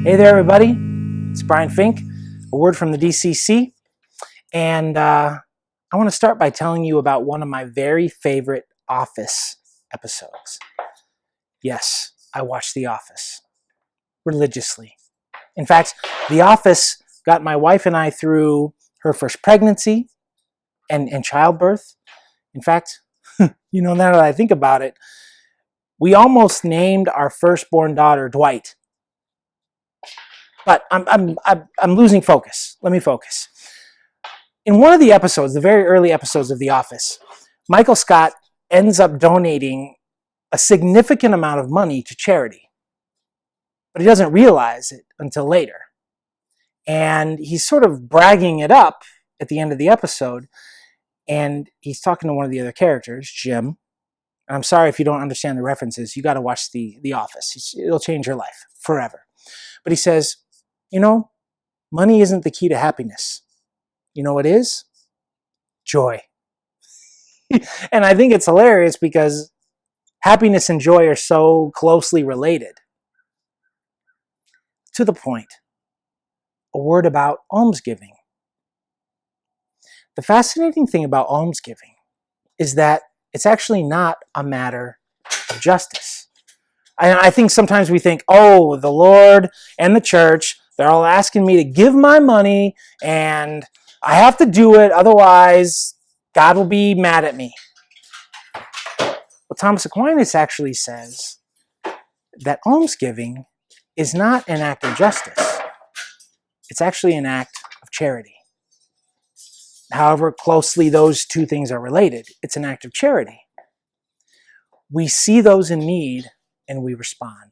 Hey there, everybody. It's Brian Fink, a word from the DCC. And I want to start by telling you about one of my very favorite Office episodes. Yes, I watch The Office religiously. In fact, The Office got my wife and I through her first pregnancy and childbirth. In fact, now that I think about it, we almost named our firstborn daughter Dwight. But I'm losing focus. Let me focus. In one of the episodes, the very early episodes of The Office, Michael Scott ends up donating a significant amount of money to charity. But he doesn't realize it until later. And he's sort of bragging it up at the end of the episode. And he's talking to one of the other characters, Jim. And I'm sorry if you don't understand the references. You got to watch The Office. It'll change your life forever. But he says, money isn't the key to happiness. You know what is? Joy. And I think it's hilarious because happiness and joy are so closely related. To the point, a word about almsgiving. The fascinating thing about almsgiving is that it's actually not a matter of justice. I think sometimes we think, oh, the Lord and the church, they're all asking me to give my money and I have to do it, otherwise God will be mad at me. Well, Thomas Aquinas actually says that almsgiving is not an act of justice. It's actually an act of charity. However closely those two things are related, it's an act of charity. We see those in need and we respond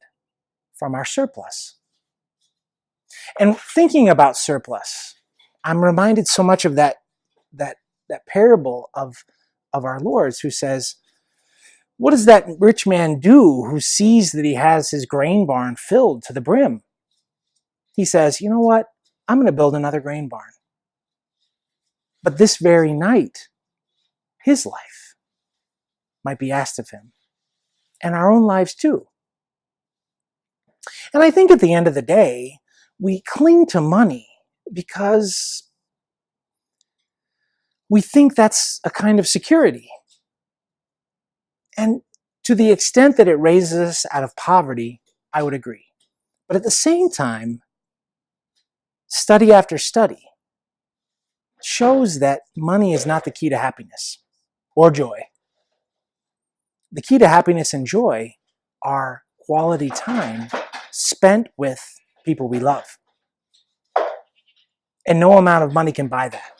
from our surplus. And thinking about surplus, I'm reminded so much of that parable of our Lord's, who says, what does that rich man do who sees that he has his grain barn filled to the brim? He says, you know what? I'm going to build another grain barn. But this very night, his life might be asked of him, and our own lives too. And I think at the end of the day, we cling to money because we think that's a kind of security. And to the extent that it raises us out of poverty, I would agree. But at the same time, study after study shows that money is not the key to happiness or joy. The key to happiness and joy are quality time spent with people we love. And no amount of money can buy that.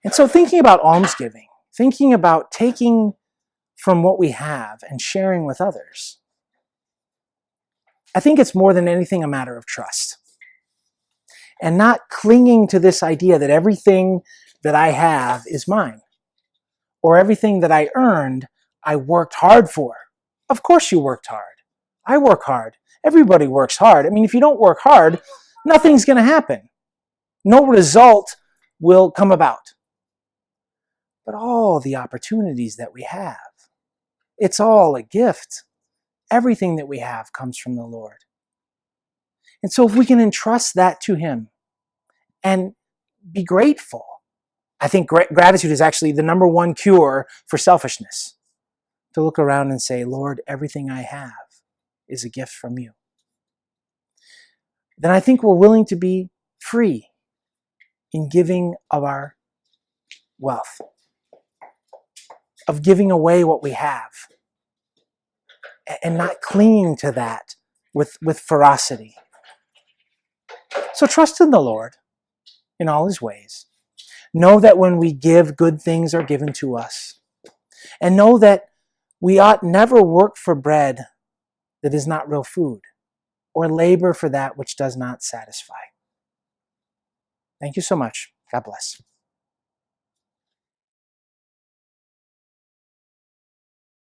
And so thinking about almsgiving, thinking about taking from what we have and sharing with others, I think it's more than anything a matter of trust. And not clinging to this idea that everything that I have is mine. Or everything that I earned, I worked hard for. Of course you worked hard. I work hard. Everybody works hard. I mean, if you don't work hard, nothing's going to happen. No result will come about. But all the opportunities that we have, it's all a gift. Everything that we have comes from the Lord. And so if we can entrust that to Him and be grateful, I think gratitude is actually the number one cure for selfishness. To look around and say, Lord, everything I have is a gift from you. Then I think we're willing to be free in giving of our wealth, of giving away what we have, and not clinging to that with ferocity. So trust in the Lord in all His ways. Know that when we give, good things are given to us. And know that we ought never work for bread that is not real food, or labor for that which does not satisfy. Thank you so much. God bless.